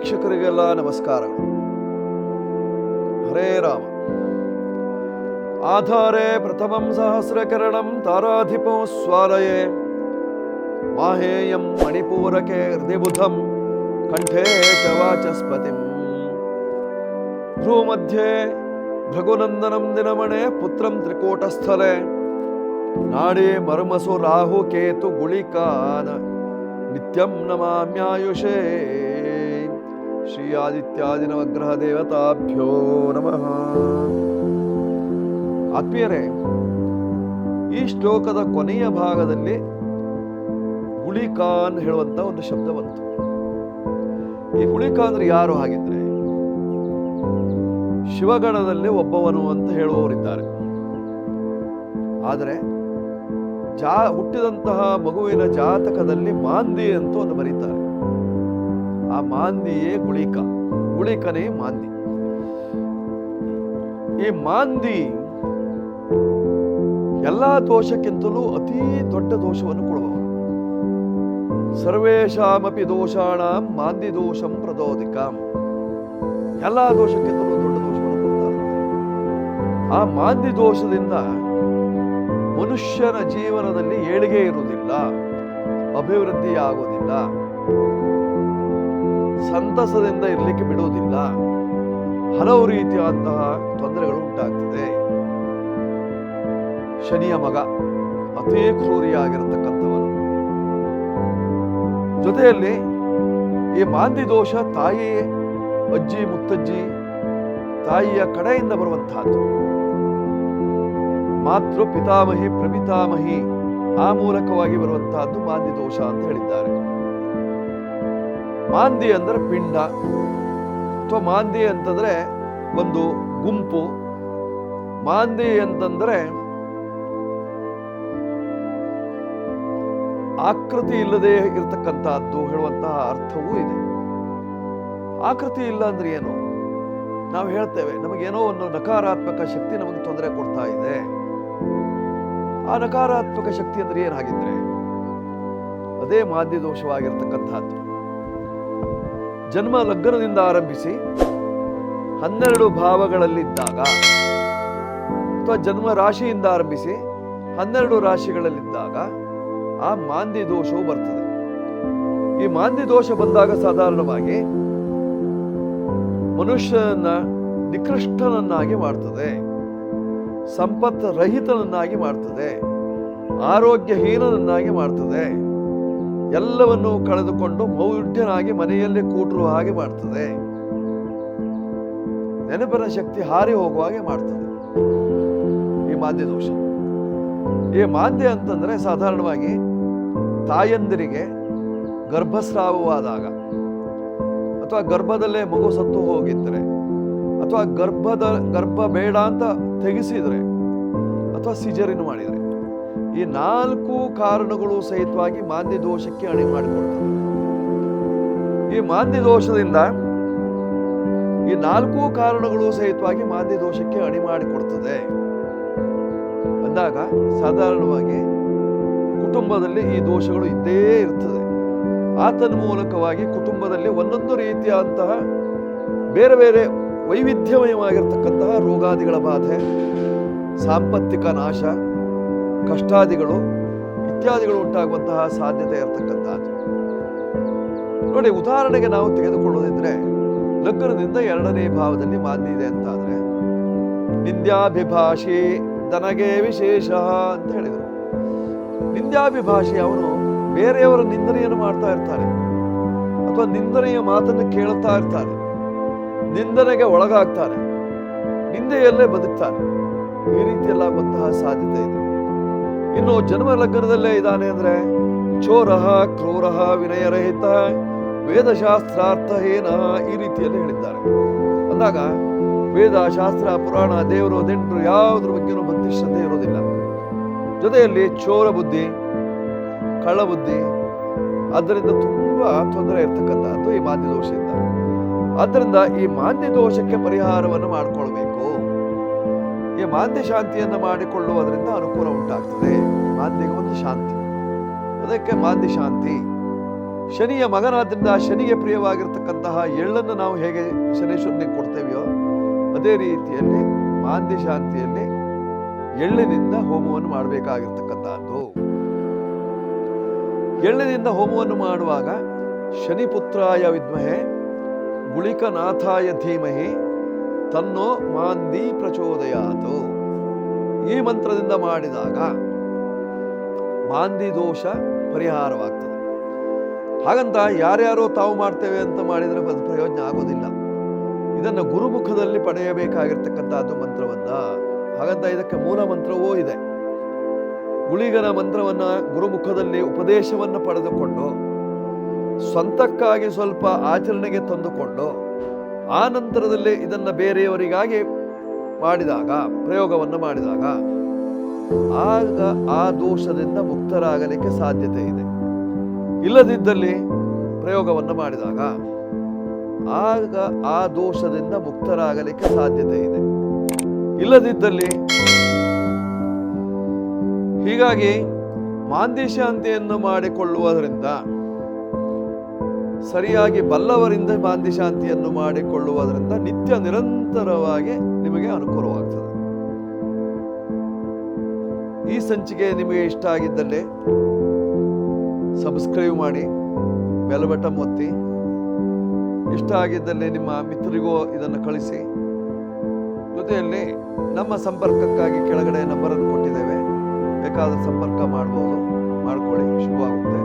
ವೀಕ್ಷಕರಿಗೆಲ್ಲ ನಮಸ್ಕಾರ. ಹರೇ ರಾಮ. ಆಧಾರೇ ಪ್ರಥಮಂ ಸಹಸ್ರಕರಣಂ ತಾರಾಧಿಪೋ ಸ್ವಾಲಯೇ ಮಾಹೇಯಂ ಮಣಿಪೂರಕೆ ಹೃದಿಬುಧಂ ಕಂಠೇ ಚ ವಾಚಸ್ಪತಿಂ ಭ್ರೂಮಧ್ಯೆ ಭೃಗುನಂದನಂ ದಿನಮಣೆ ಪುತ್ರಂ ತ್ರಿಕೂಟಸ್ಥಲೆ ನಾಡೇ ಮರ್ಮಸು ರಾಹು ಕೇತು ಗುಳಿಕಾನ ನಿತ್ಯಂ ನಮಾಮ್ಯಾಯುಷೇ. ಶ್ರೀ ಆದಿತ್ಯಾದಿ ನವಗ್ರಹ ದೇವತಾಭ್ಯೋ ನಮಃ. ಆತ್ಮೀಯರೇ, ಈ ಶ್ಲೋಕದ ಕೊನೆಯ ಭಾಗದಲ್ಲಿ ಗುಳಿಕಾನ್ ಹೇಳುವಂತ ಒಂದು ಶಬ್ದ ಬಂತು. ಈ ಗುಳಿಕ ಅಂದ್ರೆ ಯಾರು ಹಾಗಿದ್ರೆ ಶಿವಗಣದಲ್ಲಿ ಒಬ್ಬವನು ಅಂತ ಹೇಳುವವರಿದ್ದಾರೆ. ಆದರೆ ಹುಟ್ಟಿದಂತಹ ಮಗುವಿನ ಜಾತಕದಲ್ಲಿ ಮಾಂದಿ ಅಂತ ಒಂದು ಬರೀತಾರೆ. ಆ ಮಾಂದಿಯೇ ಗುಳಿಕ, ಗುಳಿಕನೇ ಮಾಂದಿ. ಈ ಮಾಂದಿ ಎಲ್ಲಾ ದೋಷಕ್ಕಿಂತಲೂ ಅತೀ ದೊಡ್ಡ ದೋಷವನ್ನು ಕೊಡುವವರು. ಸರ್ವೇಷಾಮಪಿ ದೋಷಾಣಂ ಮಾಂದಿ ದೋಷಂ ಪ್ರದೋದಿಕಂ. ಎಲ್ಲಾ ದೋಷಕ್ಕಿಂತಲೂ ದೊಡ್ಡ ದೋಷವನ್ನು ಕೊಡ್ತಾರೆ. ಆ ಮಾಂದಿ ದೋಷದಿಂದ ಮನುಷ್ಯನ ಜೀವನದಲ್ಲಿ ಏಳಿಗೆ ಇರುವುದಿಲ್ಲ, ಅಭಿವೃದ್ಧಿ ಆಗುವುದಿಲ್ಲ, ಸಂತಸದಿಂದ ಇರಲಿಕ್ಕೆ ಬಿಡುವುದಿಲ್ಲ, ಹಲವು ರೀತಿಯಾದಂತಹ ತೊಂದರೆಗಳು ಉಂಟಾಗ್ತದೆ. ಶನಿಯ ಮಗ, ಅತೀ ಕ್ರೂರಿಯಾಗಿರತಕ್ಕಂಥವನು. ಜೊತೆಯಲ್ಲಿ ಈ ಮಾಂದಿ ದೋಷ ತಾಯಿ, ಅಜ್ಜಿ, ಮುತ್ತಜ್ಜಿ, ತಾಯಿಯ ಕಡೆಯಿಂದ ಬರುವಂತಹದ್ದು. ಮಾತೃ ಪಿತಾಮಹಿ ಪ್ರಪಿತಾಮಹಿ, ಆ ಮೂಲಕವಾಗಿ ಬರುವಂತಹದ್ದು ಮಾಂದಿ ದೋಷ ಅಂತ ಹೇಳಿದ್ದಾರೆ. ಮಾಂದಿ ಅಂದ್ರೆ ಪಿಂಡ, ಅಥವಾ ಮಾಂದಿ ಅಂತಂದ್ರೆ ಒಂದು ಗುಂಪು. ಮಾಂದಿ ಅಂತಂದ್ರೆ ಆಕೃತಿ ಇಲ್ಲದೆ ಇರತಕ್ಕಂತಹದ್ದು ಹೇಳುವಂತಹ ಅರ್ಥವೂ ಇದೆ. ಆಕೃತಿ ಇಲ್ಲ ಅಂದ್ರೆ ಏನು? ನಾವು ಹೇಳ್ತೇವೆ ನಮಗೇನೋ ಒಂದು ನಕಾರಾತ್ಮಕ ಶಕ್ತಿ ನಮಗೆ ತೊಂದರೆ ಕೊಡ್ತಾ ಇದೆ. ಆ ನಕಾರಾತ್ಮಕ ಶಕ್ತಿ ಅಂದ್ರೆ ಏನಾಗಿದ್ರೆ ಅದೇ ಮಾಂದಿ ದೋಷವಾಗಿರ್ತಕ್ಕಂಥದ್ದು. ಜನ್ಮ ಲಗ್ನದಿಂದ ಆರಂಭಿಸಿ 12 ಭಾವಗಳಲ್ಲಿದ್ದಾಗ, ಅಥವಾ ಜನ್ಮ ರಾಶಿಯಿಂದ ಆರಂಭಿಸಿ 12 ರಾಶಿಗಳಲ್ಲಿದ್ದಾಗ ಆ ಮಾಂದಿ ದೋಷವು ಬರ್ತದೆ. ಈ ಮಾಂದಿ ದೋಷ ಬಂದಾಗ ಸಾಧಾರಣವಾಗಿ ಮನುಷ್ಯನನ್ನ ನಿಕೃಷ್ಟನನ್ನಾಗಿ ಮಾಡ್ತದೆ, ಸಂಪತ್ ರಹಿತನನ್ನಾಗಿ ಮಾಡ್ತದೆ, ಆರೋಗ್ಯಹೀನನನ್ನಾಗಿ ಮಾಡ್ತದೆ, ಎಲ್ಲವನ್ನೂ ಕಳೆದುಕೊಂಡು ಮೌಢ್ಯನಾಗಿ ಮನೆಯಲ್ಲಿ ಕೂಟರು ಹಾಗೆ ಮಾಡ್ತದೆ, ನೆನಪಿನ ಶಕ್ತಿ ಹಾರಿ ಹೋಗುವ ಹಾಗೆ ಮಾಡ್ತದೆ ಈ ಮಾಂದಿ ದೋಷ. ಈ ಮಾಂದಿ ಅಂತಂದ್ರೆ ಸಾಧಾರಣವಾಗಿ ತಾಯಂದಿರಿಗೆ ಗರ್ಭಸ್ರಾವವಾದಾಗ, ಅಥವಾ ಗರ್ಭದಲ್ಲೇ ಮಗು ಸತ್ತು ಹೋಗಿದ್ರೆ, ಅಥವಾ ಗರ್ಭ ಬೇಡ ಅಂತ ತೆಗೆಸಿದ್ರೆ, ಅಥವಾ ಸಿಜರಿನ್ ಮಾಡಿದ್ರೆ, ಈ 4 ಕಾರಣಗಳು ಸಹಿತವಾಗಿ ಮಾಂದಿ ದೋಷಕ್ಕೆ ಅಣಿ ಮಾಡಿಕೊಡ್ತದೆ. ಈ ಮಾಂದಿ ದೋಷದಿಂದ ಈ 4 ಕಾರಣಗಳು ಸಹಿತವಾಗಿ ಮಾಂದಿ ದೋಷಕ್ಕೆ ಅಣಿ ಮಾಡಿಕೊಡ್ತದೆ ಅಂದಾಗ ಸಾಧಾರಣವಾಗಿ ಕುಟುಂಬದಲ್ಲಿ ಈ ದೋಷಗಳು ಇದ್ದೇ ಇರ್ತದೆ. ಆತನ ಮೂಲಕವಾಗಿ ಕುಟುಂಬದಲ್ಲಿ ಒಂದೊಂದು ರೀತಿಯಾದಂತಹ ಬೇರೆ ಬೇರೆ ವೈವಿಧ್ಯಮಯವಾಗಿರ್ತಕ್ಕಂತಹ ರೋಗಾದಿಗಳ ಬಾಧೆ, ಸಾಂಪತ್ತಿಕ ನಾಶ, ಕಷ್ಟಾದಿಗಳು ಇತ್ಯಾದಿಗಳು ಉಂಟಾಗುವಂತಹ ಸಾಧ್ಯತೆ ಇರತಕ್ಕಂಥದ್ದು. ನೋಡಿ, ಉದಾಹರಣೆಗೆ ನಾವು ತೆಗೆದುಕೊಳ್ಳೋದಿದ್ರೆ ಲಗ್ನದಿಂದ 2ನೇ ಭಾವದಲ್ಲಿ ಮಾಂದಿ ಇದೆ ಅಂತಾದ್ರೆ ನಿಂದ್ಯಾಭಿಭಾಷಿ ತನಗೆ ವಿಶೇಷ ಅಂತ ಹೇಳಿದರು. ನಿಂದ್ಯಾಭಿಭಾಷಿ ಅವನು ಬೇರೆಯವರ ನಿಂದನೆಯನ್ನು ಮಾಡ್ತಾ ಇರ್ತಾನೆ, ಅಥವಾ ನಿಂದನೆಯ ಮಾತನ್ನು ಕೇಳುತ್ತಾ ಇರ್ತಾನೆ, ನಿಂದನೆಗೆ ಒಳಗಾಗ್ತಾನೆ, ನಿಂದೆಯಲ್ಲೇ ಬದುಕ್ತಾನೆ. ಈ ರೀತಿಯಲ್ಲಾಗುವಂತಹ ಸಾಧ್ಯತೆ ಇದೆ. ಇನ್ನು ಜನ್ಮ ಲಗ್ನದಲ್ಲೇ ಇದ್ದಾನೆ ಅಂದ್ರೆ ಚೋರಃ ಕ್ರೂರಃ ವಿನಯರಹಿತ ವೇದಶಾಸ್ತ್ರಾರ್ಥಹೀನ, ಈ ರೀತಿಯಲ್ಲಿ ಹೇಳಿದ್ದಾರೆ. ಅಂದಾಗ ವೇದ, ಶಾಸ್ತ್ರ, ಪುರಾಣ, ದೇವರು, ದಿಂಡ್ರು ಯಾವುದ್ರ ಬಗ್ಗೆನೂ ಭಕ್ತಿ ಶ್ರದ್ಧೆ ಇರೋದಿಲ್ಲ. ಜೊತೆಯಲ್ಲಿ ಚೋರ ಬುದ್ಧಿ, ಕಳ್ಳ ಬುದ್ಧಿ, ಆದ್ದರಿಂದ ತುಂಬಾ ತೊಂದರೆ ಇರ್ತಕ್ಕಂಥದ್ದು ಈ ಮಾಂದಿ ದೋಷದಿಂದ. ಆದ್ದರಿಂದ ಈ ಮಾಂದಿ ದೋಷಕ್ಕೆ ಪರಿಹಾರವನ್ನು ಮಾಡಿಕೊಳ್ಬೇಕು. ಈ ಮಾಂದಿ ಶಾಂತಿಯನ್ನು ಮಾಡಿಕೊಳ್ಳುವುದರಿಂದ ಅನುಕೂಲ ಉಂಟಾಗ್ತದೆ. ಮಾಂದಿಗೆ ಒಂದು ಶಾಂತಿ, ಅದಕ್ಕೆ ಮಾಂದಿ ಶಾಂತಿ ಶನಿಯ ಮಗನಾದ್ರಿಂದ ಶನಿಗೆ ಪ್ರಿಯವಾಗಿರ್ತಕ್ಕಂತಹ ಎಳ್ಳನ್ನು ನಾವು ಹೇಗೆ ಶನೇಶ್ವರನಿಗೆ ಕೊಡ್ತೇವೆಯೋ ಅದೇ ರೀತಿಯಲ್ಲಿ ಮಾಂದಿ ಶಾಂತಿಯಲ್ಲಿ ಎಳ್ಳಿನಿಂದ ಹೋಮವನ್ನು ಮಾಡಬೇಕಾಗಿರ್ತಕ್ಕಂಥದ್ದು. ಎಳ್ಳಿನಿಂದ ಹೋಮವನ್ನು ಮಾಡುವಾಗ ಶನಿಪುತ್ರಾಯ ವಿದ್ಮಹೆ ಗುಳಿಕನಾಥಾಯ ಧೀಮಹಿ ತನ್ನೋ ಮಾಂದಿ ಪ್ರಚೋದಯಾತು. ಈ ಮಂತ್ರದಿಂದ ಮಾಡಿದಾಗ ಮಾಂದಿ ದೋಷ ಪರಿಹಾರವಾಗ್ತದೆ. ಹಾಗಂತ ಯಾರ್ಯಾರೋ ತಾವು ಮಾಡ್ತೇವೆ ಅಂತ ಮಾಡಿದರೆ ಅದು ಪ್ರಯೋಜನ ಆಗೋದಿಲ್ಲ. ಇದನ್ನು ಗುರುಮುಖದಲ್ಲಿ ಪಡೆಯಬೇಕಾಗಿರ್ತಕ್ಕಂಥದ್ದು ಮಂತ್ರವನ್ನ. ಹಾಗಂತ ಇದಕ್ಕೆ ಮೂಲ ಮಂತ್ರವೂ ಇದೆ. ಗುಳಿಗನ ಮಂತ್ರವನ್ನ ಗುರುಮುಖದಲ್ಲಿ ಉಪದೇಶವನ್ನು ಪಡೆದುಕೊಂಡು ಸ್ವಂತಕ್ಕಾಗಿ ಸ್ವಲ್ಪ ಆಚರಣೆಗೆ ತಂದುಕೊಂಡು ಆ ನಂತರದಲ್ಲಿ ಇದನ್ನು ಬೇರೆಯವರಿಗಾಗಿ ಮಾಡಿದಾಗ, ಪ್ರಯೋಗವನ್ನು ಮಾಡಿದಾಗ ಆಗ ಆ ದೋಷದಿಂದ ಮುಕ್ತರಾಗಲಿಕ್ಕೆ ಸಾಧ್ಯತೆ ಇದೆ. ಇಲ್ಲದಿದ್ದಲ್ಲಿ ಪ್ರಯೋಗವನ್ನು ಮಾಡಿದಾಗ ಆಗ ಆ ದೋಷದಿಂದ ಮುಕ್ತರಾಗಲಿಕ್ಕೆ ಸಾಧ್ಯತೆ ಇದೆ. ಇಲ್ಲದಿದ್ದಲ್ಲಿ ಹೀಗಾಗಿ ಮಾಂದಿ ಶಾಂತಿಯನ್ನು ಮಾಡಿಕೊಳ್ಳುವುದರಿಂದ, ಸರಿಯಾಗಿ ಬಲ್ಲವರಿಂದ ಮಾಂದಿ ಶಾಂತಿಯನ್ನು ಮಾಡಿಕೊಳ್ಳುವುದರಿಂದ ನಿತ್ಯ ನಿರಂತರವಾಗಿ ನಿಮಗೆ ಅನುಕೂಲವಾಗ್ತದೆ. ಈ ಸಂಚಿಕೆ ನಿಮಗೆ ಇಷ್ಟ ಆಗಿದ್ದಲ್ಲಿ ಸಬ್ಸ್ಕ್ರೈಬ್ ಮಾಡಿ, ಬೆಲ್ ಬಟನ್ ಒತ್ತಿ. ಇಷ್ಟ ಆಗಿದ್ದಲ್ಲಿ ನಿಮ್ಮ ಮಿತ್ರರಿಗೂ ಇದನ್ನು ಕಳಿಸಿ. ಜೊತೆಯಲ್ಲಿ ನಮ್ಮ ಸಂಪರ್ಕಕ್ಕಾಗಿ ಕೆಳಗಡೆ ನಂಬರನ್ನು ಕೊಟ್ಟಿದ್ದೇವೆ, ಬೇಕಾದ ಸಂಪರ್ಕ ಮಾಡ್ಬೋದು, ಮಾಡ್ಕೊಳ್ಳಿ. ಶುಭವಾಗುತ್ತೆ.